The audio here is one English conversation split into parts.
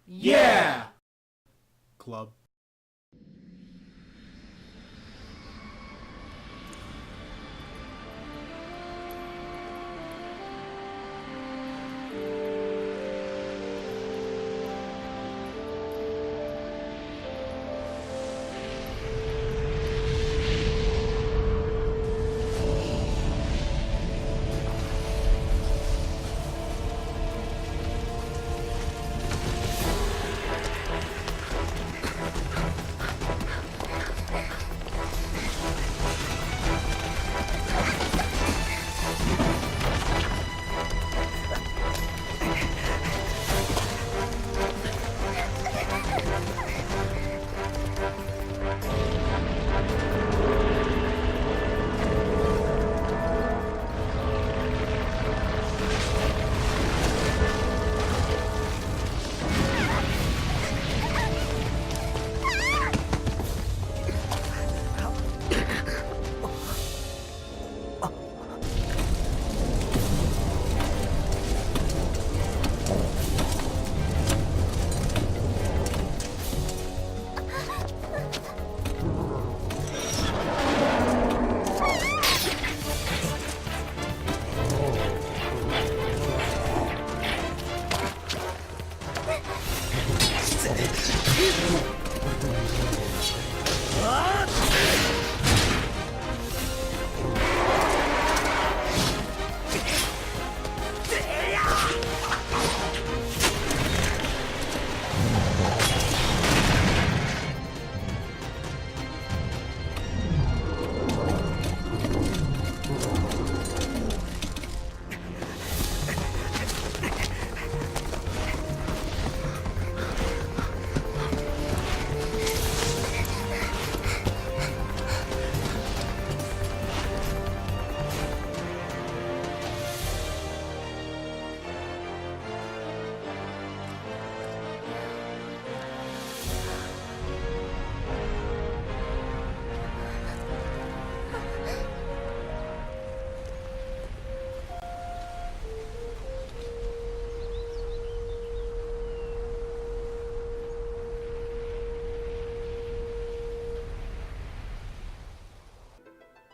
Yeah! Club.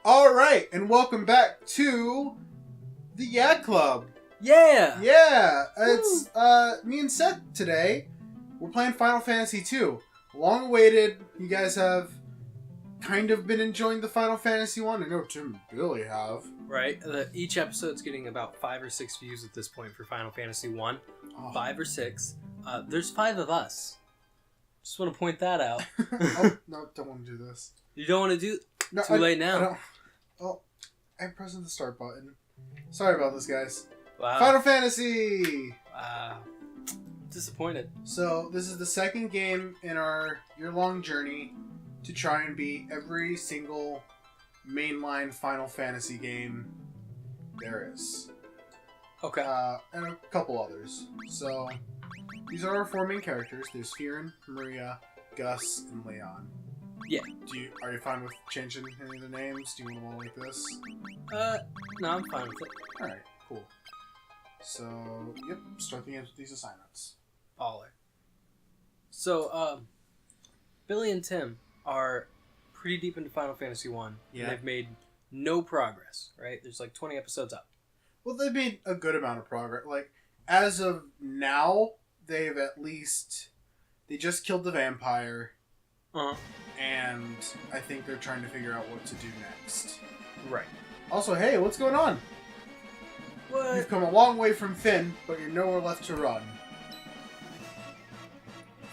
All right, and welcome back to the Yeah Club. Yeah! Yeah, it's me and Seth today. We're playing Final Fantasy II. Long awaited. You guys have kind of been enjoying the Final Fantasy one. I know Tim and Billy have. Right. Each episode's getting about 5 or 6 views at this point for Final Fantasy 1. Oh. 5 or 6. There's 5 of us. Just want to point that out. Oh, no, don't want to do this. You don't want to do... No, Too late now. Oh, I'm pressing the start button. Sorry about this, guys. Wow. Final Fantasy! Disappointed. So, this is the second game in our year-long journey to try and beat every single mainline Final Fantasy game there is. Okay. And a couple others. So, these are our 4 main characters. There's Firen, Maria, Gus, and Leon. Yeah. Are you fine with changing any of the names? Do you want them all like this? No, I'm fine with it. Alright, cool. So, yep, start the games with these assignments. Baller. So, Billy and Tim are pretty deep into Final Fantasy 1. Yeah. And they've made no progress, right? There's like 20 episodes up. Well, they've made a good amount of progress. Like, as of now, they've at least... They just killed the vampire. Uh-huh. And I think they're trying to figure out what to do next. Right. Also, hey, what's going on? What? You've come a long way from Finn, but you're nowhere left to run.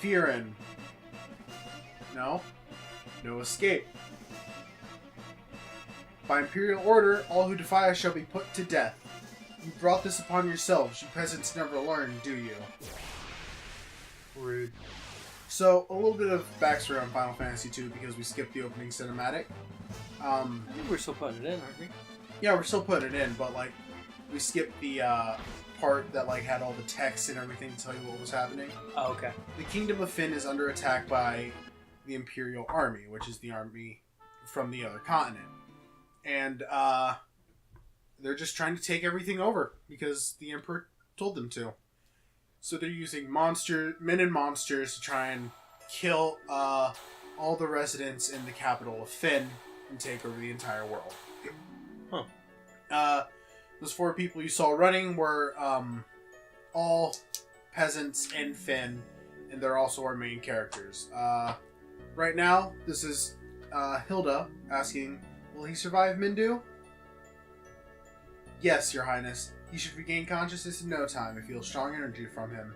Firen. No? No escape. By Imperial order, all who defy us shall be put to death. You brought this upon yourselves. You peasants never learn, do you? Rude. So, a little bit of backstory on Final Fantasy II because we skipped the opening cinematic. I think we're still putting it in, aren't we? Yeah, we're still putting it in, but, like, we skipped the part that, like, had all the text and everything to tell you what was happening. Oh, okay. The Kingdom of Finn is under attack by the Imperial Army, which is the army from the other continent. And, they're just trying to take everything over because the Emperor told them to. So they're using men and monsters to try and kill all the residents in the capital of Finn and take over the entire world. Huh. Those 4 people you saw running were all peasants in Finn, and they're also our main characters. Right now, this is Hilda asking, will he survive Mindu? Yes, Your Highness. He should regain consciousness in no time. I feel strong energy from him.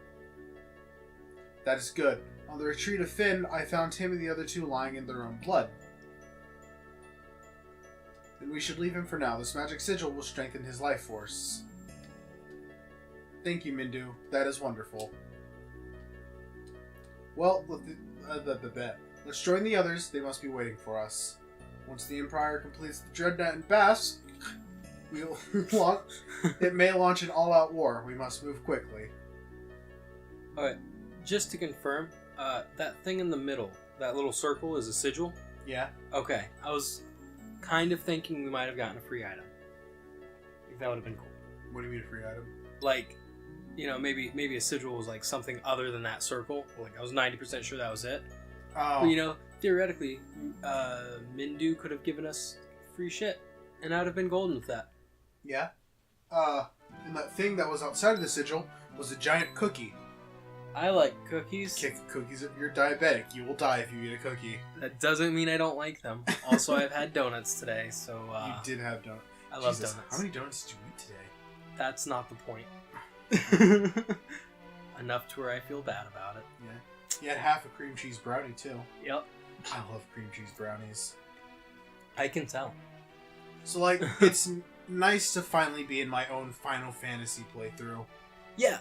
That is good. On the retreat of Finn, I found him and the other 2 lying in their own blood. Then we should leave him for now. This magic sigil will strengthen his life force. Thank you, Mindu. That is wonderful. Well, let's join the others. They must be waiting for us. Once the Empire completes the Dreadnought and Bass, it may launch an all-out war. We must move quickly. Alright, just to confirm, that thing in the middle, that little circle, is a sigil? Yeah. Okay, I was kind of thinking we might have gotten a free item. I think that would have been cool. What do you mean a free item? Like, maybe a sigil was like something other than that circle. Like, I was 90% sure that was it. Oh. But, theoretically, Mindu could have given us free shit, and I'd have been golden with that. Yeah. And that thing that was outside of the sigil was a giant cookie. I like cookies. Kick cookies. You're diabetic. You will die if you eat a cookie. That doesn't mean I don't like them. Also, I've had donuts today, so... you did have donuts. I love Jesus, donuts. How many donuts did you eat today? That's not the point. Enough to where I feel bad about it. Yeah. You had half a cream cheese brownie, too. Yep. I love cream cheese brownies. I can tell. So, like, it's nice to finally be in my own Final Fantasy playthrough. Yeah.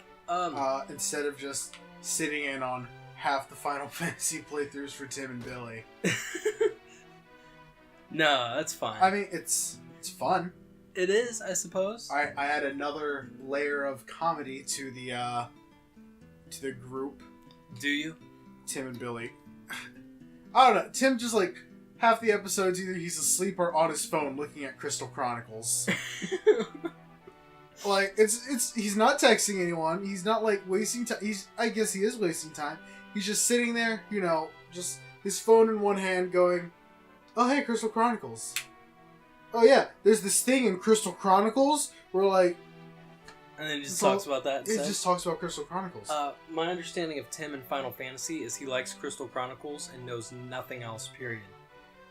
Instead of just sitting in on half the Final Fantasy playthroughs for Tim and Billy. No, that's fine. I mean, it's fun. It is, I suppose. I add another layer of comedy to the group. Do you? Tim and Billy. I don't know. Tim just like half the episodes either he's asleep or on his phone looking at Crystal Chronicles. Like he's not texting anyone. He's not like wasting time. I guess he is wasting time. He's just sitting there, just his phone in one hand going, "Oh hey, Crystal Chronicles. Oh yeah, there's this thing in Crystal Chronicles where like." And then he just talks about that. It just talks about Crystal Chronicles. My understanding of Tim in Final Fantasy is he likes Crystal Chronicles and knows nothing else, period.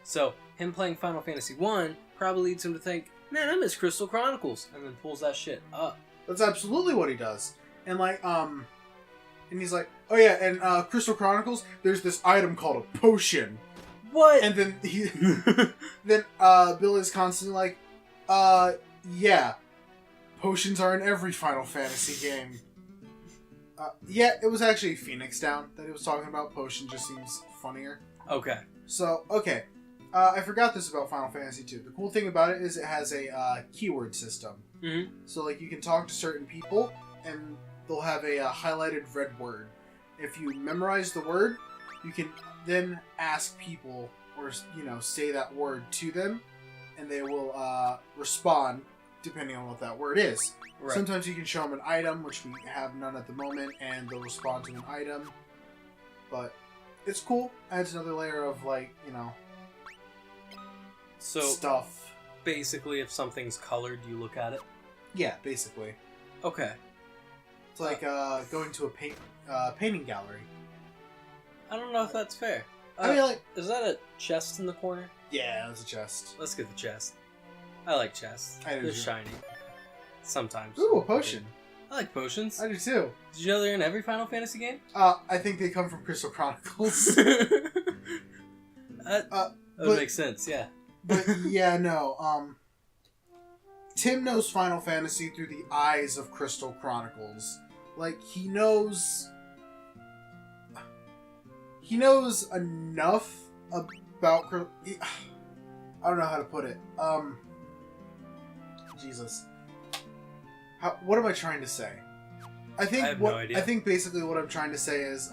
So, him playing Final Fantasy 1 probably leads him to think, man, I miss Crystal Chronicles, and then pulls that shit up. That's absolutely what he does. And like, and he's like, oh yeah, and Crystal Chronicles, there's this item called a potion. What? And then then Bill is constantly like, yeah. Potions are in every Final Fantasy game. Yeah, it was actually Phoenix Down that he was talking about. Potion just seems funnier. Okay. So, okay. I forgot this about Final Fantasy 2. The cool thing about it is it has a keyword system. Mm-hmm. So, like, you can talk to certain people, and they'll have a highlighted red word. If you memorize the word, you can then ask people, or, say that word to them, and they will respond depending on what that word is. Right. Sometimes you can show them an item, which we have none at the moment, and they'll respond to an item. But it's cool. Adds another layer of, like, so stuff. Basically, if something's colored, you look at it? Yeah, basically. Okay. It's like going to a painting gallery. I don't know if that's fair. I mean, like... Is that a chest in the corner? Yeah, that's a chest. Let's get the chest. I like chests. They're shiny. Sometimes. Ooh, a potion. I like potions. I do too. Did you know they're in every Final Fantasy game? I think they come from Crystal Chronicles. That would make sense, yeah. But yeah, no. Tim knows Final Fantasy through the eyes of Crystal Chronicles. Like, he knows enough about... I don't know how to put it. Jesus. What am I trying to say? I have no idea. I think basically what I'm trying to say is,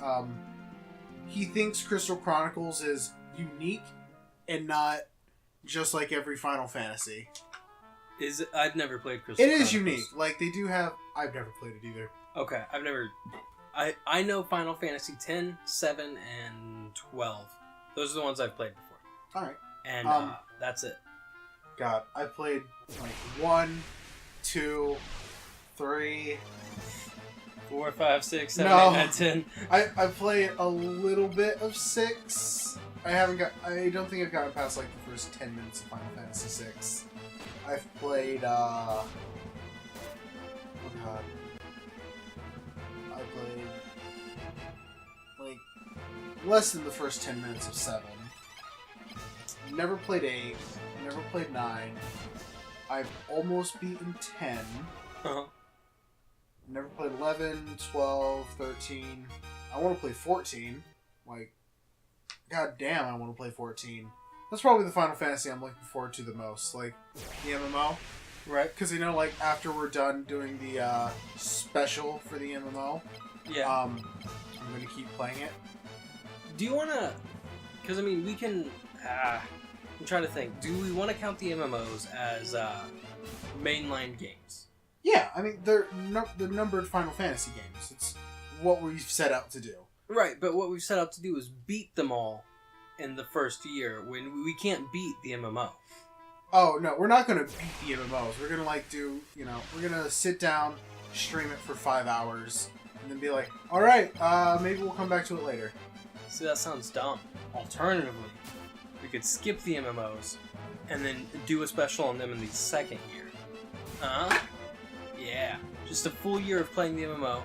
he thinks Crystal Chronicles is unique and not just like every Final Fantasy. I've never played Crystal Chronicles. It is unique. Like, they do have... I've never played it either. Okay, I've never... I know Final Fantasy 10, 7, and 12. Those are the ones I've played before. Alright. And that's it. God, I played like 1, 2, 3... 4, 5, 6, 7, No. 8, 9, 10. I played a little bit of 6. I don't think I've gotten past like the first 10 minutes of Final Fantasy 6. I've played oh god. I played like less than the first 10 minutes of 7. Never played 8, never played 9. I've almost beaten 10. Uh-huh. Never played 11, 12, 13. I want to play 14. Like, god damn, I want to play 14. That's probably the Final Fantasy I'm looking forward to the most. Like, the MMO. Right. Because, you know, like, after we're done doing the special for the MMO, Yeah. I'm going to keep playing it. Do you want to... Because, I mean, we can... I'm trying to think. Do we want to count the MMOs as mainline games? Yeah, I mean, they're numbered Final Fantasy games. It's what we've set out to do. Right, but what we've set out to do is beat them all in the first year when we can't beat the MMO. Oh, no, we're not going to beat the MMOs. We're going to, like, do, you know, we're going to sit down, stream it for 5 hours, and then be like, alright, maybe we'll come back to it later. See, that sounds dumb. Alternatively, we could skip the MMOs and then do a special on them in the second year. Huh? Yeah. Just a full year of playing the MMO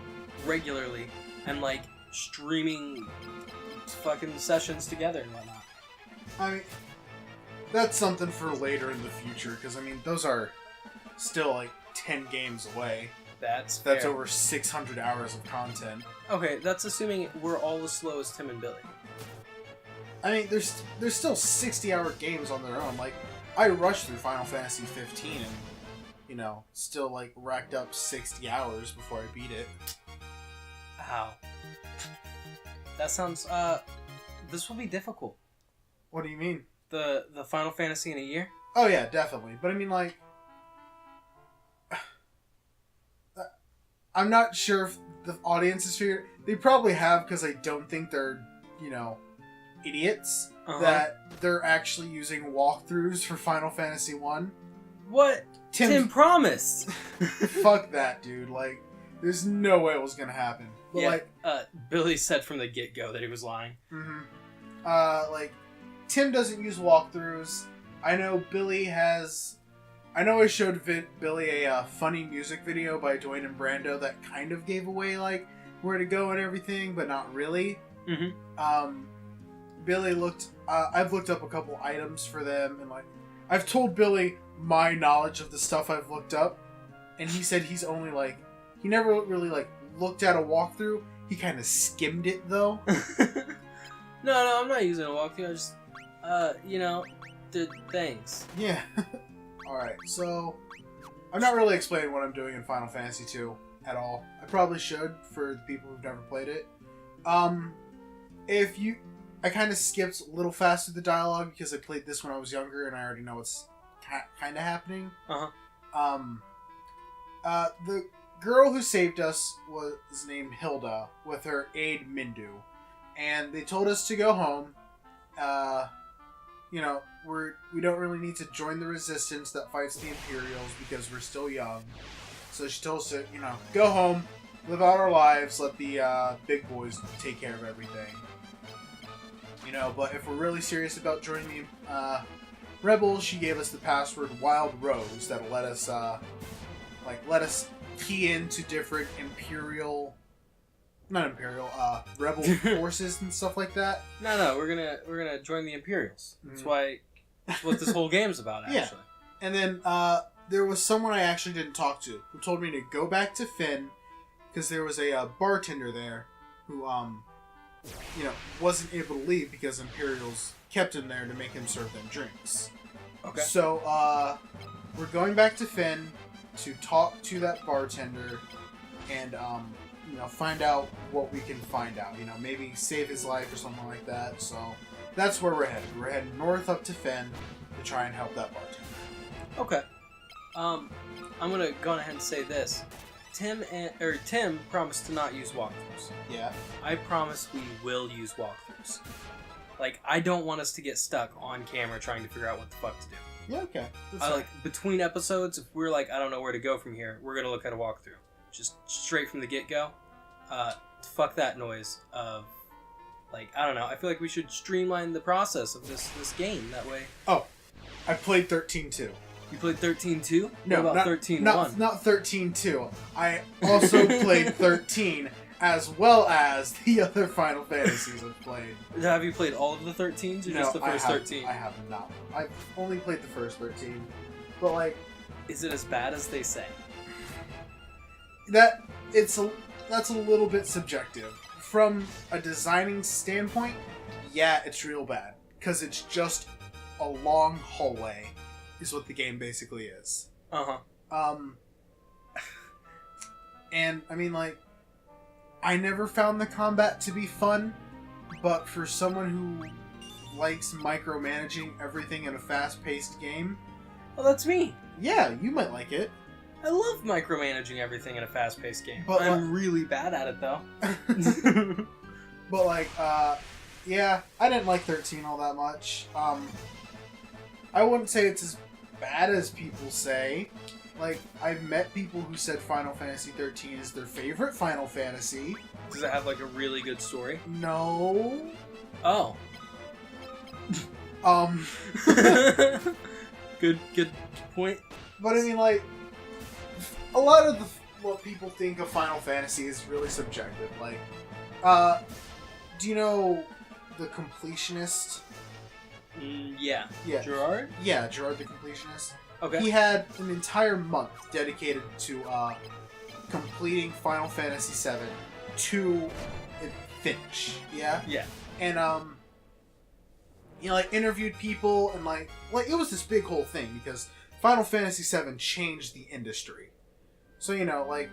regularly and, like, streaming fucking sessions together and whatnot. I mean, that's something for later in the future, because, I mean, those are still, like, 10 games away. That's That's fair. over 600 hours of content. Okay, that's assuming we're all as slow as Tim and Billy. I mean, there's still 60-hour games on their own. Like, I rushed through Final Fantasy 15 and, you know, still, like, racked up 60 hours before I beat it. How? That sounds, this will be difficult. What do you mean? The Final Fantasy in a year? Oh, yeah, definitely. But, I mean, like... I'm not sure if the audience is figured... They probably have, because I don't think they're, you know, idiots. Uh-huh. That they're actually using walkthroughs for Final Fantasy 1. What? Tim promised! Fuck that, dude. Like, there's no way it was gonna happen. But, yeah, like... Billy said from the get-go that he was lying. Mm-hmm. Like, Tim doesn't use walkthroughs. I know Billy has... I know I showed Billy a funny music video by Dwayne and Brando that kind of gave away, like, where to go and everything, but not really. Mm-hmm. Billy looked... I've looked up a couple items for them, and, like, I've told Billy my knowledge of the stuff I've looked up, and he said he's only, like... He never really, like, looked at a walkthrough. He kind of skimmed it, though. No, I'm not using a walkthrough. I just, you know, did things. Yeah. Alright, so... I'm not really explaining what I'm doing in Final Fantasy 2 at all. I probably should for the people who've never played it. I kind of skipped a little fast through the dialogue because I played this when I was younger and I already know what's kind of happening. The girl who saved us was named Hilda, with her aide Mindu. And they told us to go home. You know, we don't really need to join the resistance that fights the Imperials because we're still young. So she told us to, you know, go home, live out our lives, let the big boys take care of everything. You know, but if we're really serious about joining the Rebels, she gave us the password Wild Rose that'll let us key into different rebel forces and stuff like that. No, we're gonna join the Imperials. That's that's what this whole game's about, actually. Yeah. And then there was someone I actually didn't talk to who told me to go back to Finn because there was a bartender there who you know, wasn't able to leave because Imperials kept him there to make him serve them drinks. Okay. So we're going back to Finn to talk to that bartender and you know, find out what we can find out. You know, maybe save his life or something like that. So that's where we're headed. We're heading north up to Finn to try and help that bartender. Okay. I'm gonna go ahead and say this. Tim promised to not use walkthroughs. Yeah. I promise we will use walkthroughs. Like, I don't want us to get stuck on camera trying to figure out what the fuck to do. Yeah, okay. Between episodes, if we're like, I don't know where to go from here, we're gonna look at a walkthrough. Just straight from the get-go. Fuck that noise of, like, I don't know. I feel like we should streamline the process of this game that way. Oh, I played 13-2. You played 13-2? No, what about 13-1? Not 13-2. I also played 13, as well as the other Final Fantasies I've played. Have you played all of the 13s, or just the first 13? I have not. I've only played the first 13. But, like... Is it as bad as they say? That's a little bit subjective. From a designing standpoint, yeah, it's real bad. Because it's just a long hallway, is what the game basically is. Uh-huh. And, I mean, like, I never found the combat to be fun, but for someone who likes micromanaging everything in a fast-paced game... Well, that's me. Yeah, you might like it. I love micromanaging everything in a fast-paced game. But I'm really bad at it, though. But, like, yeah, I didn't like 13 all that much. I wouldn't say it's as bad as people say. Like, I've met people who said Final Fantasy 13 is their favorite Final Fantasy. Does it have, like, a really good story? No. Oh. Good point. But I mean, like, a lot of what people think of Final Fantasy is really subjective. Like, do you know the Completionist? Yeah. Gerard? Yeah, Gerard the Completionist. Okay. He had an entire month dedicated to completing Final Fantasy VII to finish. Yeah? Yeah. And, like, interviewed people, and, like, it was this big whole thing, because Final Fantasy VII changed the industry. So, like,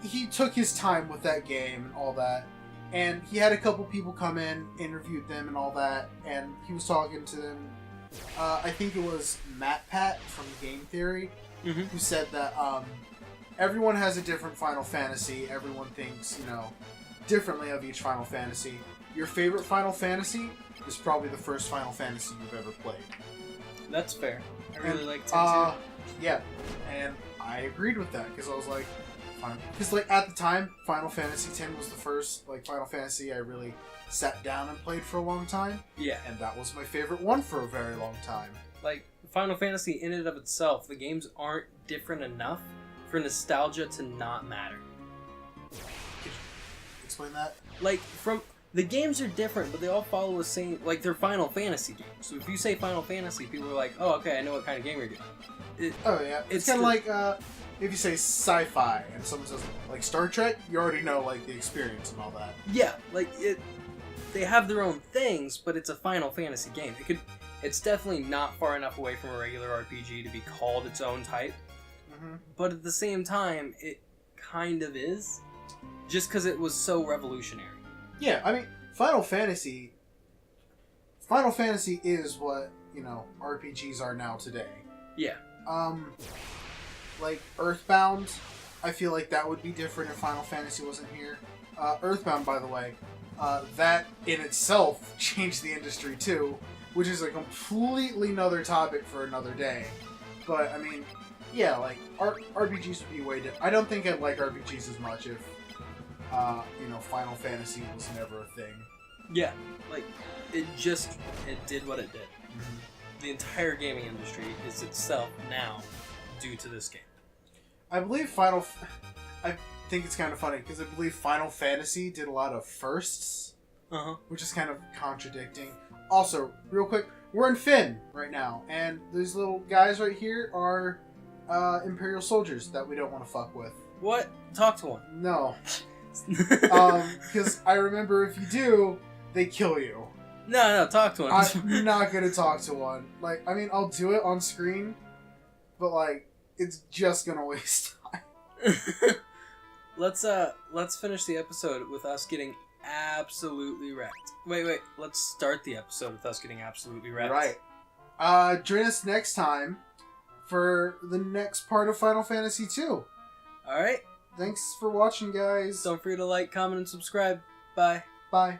he took his time with that game and all that, and he had a couple people come in, interviewed them and all that, and he was talking to them. I think it was Matt Pat from Game Theory, who said that everyone has a different Final Fantasy. Everyone thinks, differently of each Final Fantasy. Your favorite Final Fantasy is probably the first Final Fantasy you've ever played. That's fair. I really like 10 too. Yeah, and I agreed with that, because I was like, fine. Because, like, at the time, Final Fantasy X was the first, like, Final Fantasy I really sat down and played for a long time. Yeah. And that was my favorite one for a very long time. Like, Final Fantasy in and of itself, the games aren't different enough for nostalgia to not matter. Could you explain that? Like, the games are different, but they all follow the same, like, they're Final Fantasy games. So if you say Final Fantasy, people are like, oh, okay, I know what kind of game you're doing. It's kind of like, if you say sci-fi and someone says, like, Star Trek, you already know, like, the experience and all that. Yeah, like, they have their own things, but it's a Final Fantasy game. It's definitely not far enough away from a regular RPG to be called its own type. Mm-hmm. But at the same time, it kind of is. Just because it was so revolutionary. Yeah, I mean, Final Fantasy is what, RPGs are now today. Yeah. Like, Earthbound, I feel like that would be different if Final Fantasy wasn't here. Earthbound, by the way, that in itself changed the industry too, which is a completely another topic for another day. But, I mean, yeah, like, RPGs would be way different. I don't think I'd like RPGs as much if, Final Fantasy was never a thing. Yeah, like, it did what it did. Mm-hmm. The entire gaming industry is itself now due to this game. I believe I think it's kind of funny, because I believe Final Fantasy did a lot of firsts, which is kind of contradicting. Also, real quick, we're in Finn right now, and these little guys right here are Imperial soldiers that we don't want to fuck with. What? Talk to one. No. Because I remember if you do, they kill you. No, talk to one. I'm not gonna talk to one. Like, I mean, I'll do it on screen, but, like, it's just gonna waste time. Let's finish the episode with us getting absolutely wrecked. Wait, let's start the episode with us getting absolutely wrecked. Right. Join us next time for the next part of Final Fantasy II. Alright. Thanks for watching, guys. Don't forget to like, comment, and subscribe. Bye. Bye.